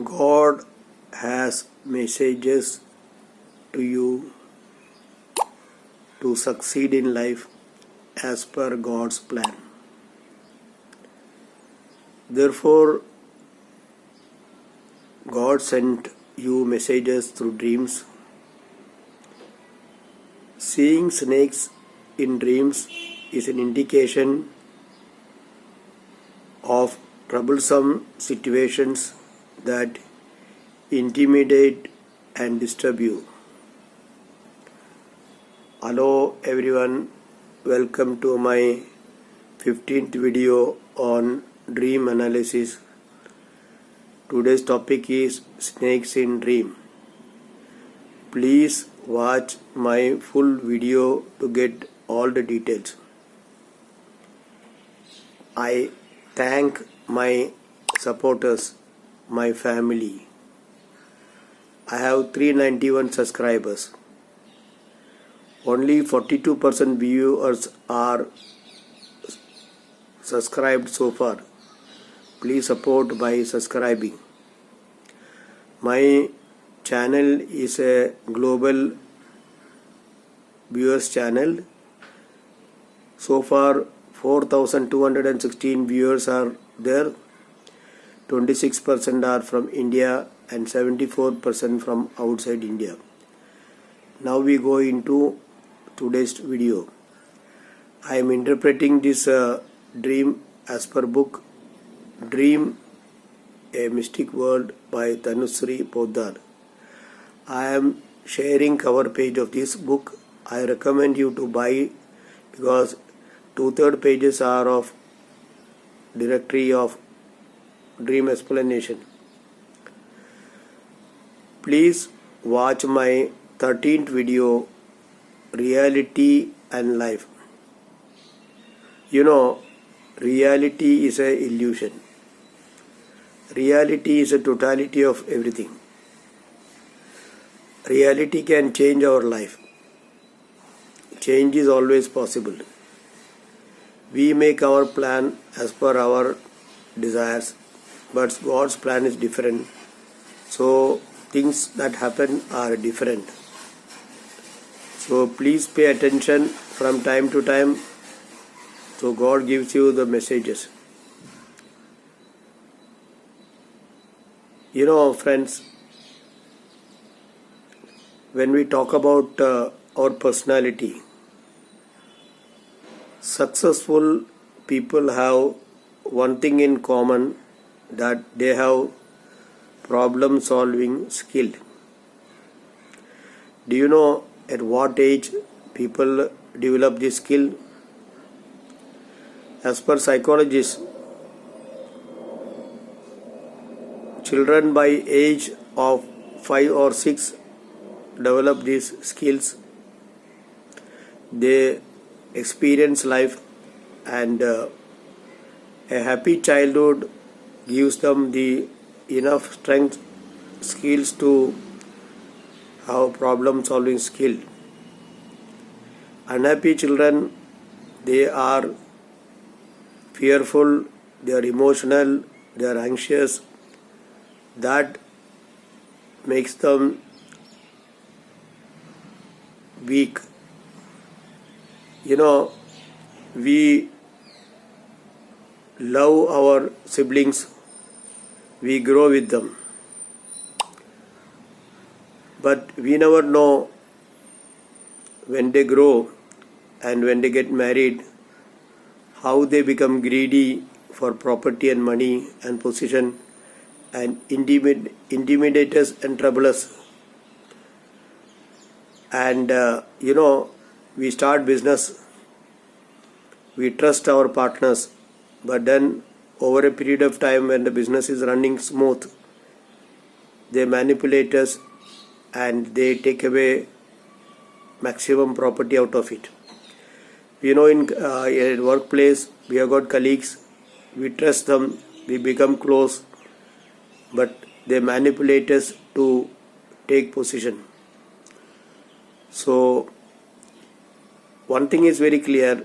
God has messages to you to succeed in life as per God's plan. Therefore, God sent you messages through dreams. Seeing snakes in dreams is an indication of troublesome situations that intimidate and disturb you. Hello everyone, welcome to my 15th video on dream analysis. Today's topic is snakes in dream. Please watch my full video to get all the details. I thank my supporters, my family. I have 391 subscribers. Only 42% viewers are subscribed so far. Please support by subscribing. My channel is a global viewers channel. So far 4,216 viewers are there. 26% are from India and 74% from outside India. Now we go into today's video. I am interpreting this dream as per book Dream, A Mystic World by Tanushree Poddar. I am sharing cover page of this book. I recommend you to buy because 2/3 pages are of directory of dream explanation. Please watch my 13th video, Reality and Life. You know, reality is an illusion. Reality is a totality of everything. Reality can change our life. Change is always possible. We make our plan as per our desires, but God's plan is different. So things that happen are different. So please pay attention from time to time. So God gives you the messages. You know, friends, when we talk about our personality, successful people have one thing in common, that they have problem solving skill. Do you know at what age people develop this skill? As per psychologists, children by age of 5 or 6 develop these skills. They experience life, and a happy childhood gives them the enough strength, skills to have problem solving skill. Unhappy children, they are fearful, they are emotional, they are anxious. That makes them weak. You know, we love our siblings, we grow with them, but we never know when they grow and when they get married how they become greedy for property and money and position and intimidate us and trouble us. And you know, we start business, we trust our partners, but then over a period of time when the business is running smooth, they manipulate us and they take away maximum property out of it. You know, in a workplace, we have got colleagues, we trust them, we become close, but they manipulate us to take position. So one thing is very clear,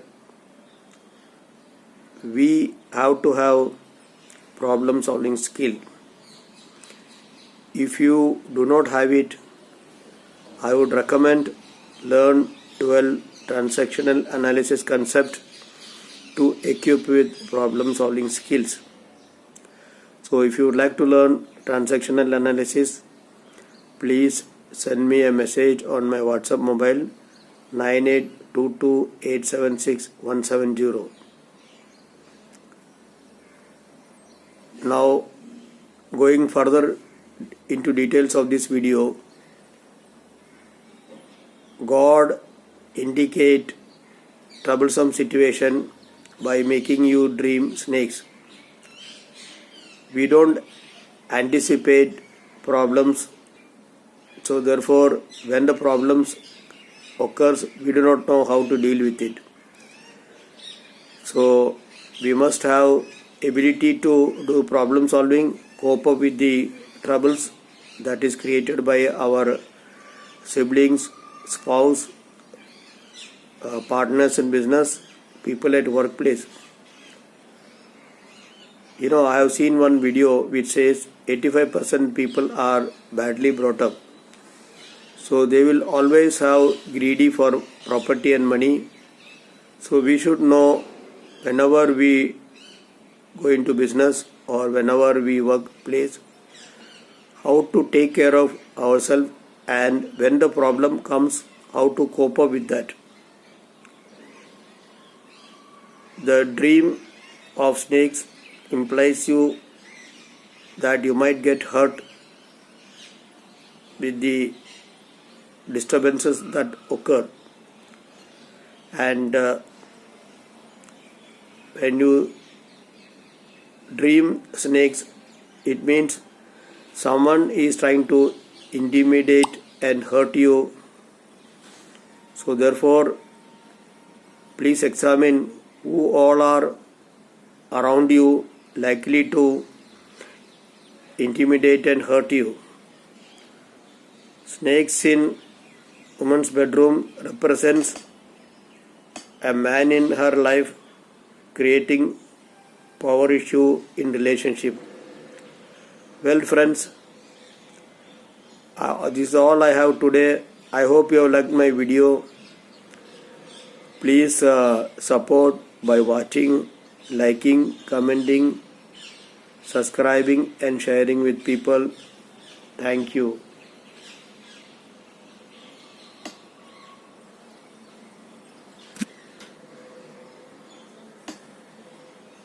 we have to have problem solving skill. if you do not have it, I would recommend learn 12 transactional analysis concept to equip with problem solving skills. So if you would like to learn transactional analysis, please send me a message on my WhatsApp mobile 9822876170. Now, going further into details of this video, God indicate troublesome situation by making you dream snakes. We don't anticipate problems, so therefore when the problems occurs, we do not know how to deal with it. So we must have ability to do problem solving, cope up with the troubles that is created by our siblings, spouse, partners in business, people at workplace. I have seen one video which says 85% people are badly brought up. So they will always have greedy for property and money. So we should know whenever we go into business or whenever we workplace, how to take care of ourselves, and when the problem comes, how to cope up with that. The dream of snakes implies you that you might get hurt with the disturbances that occur, and when you dream snakes, it means someone is trying to intimidate and hurt you. So therefore, please examine who all are around you likely to intimidate and hurt you. Snakes in woman's bedroom represents a man in her life creating power issue in relationship. Well friends, this is all I have today. I hope you have liked my video. Please support by watching, liking, commenting, subscribing and sharing with people. Thank you.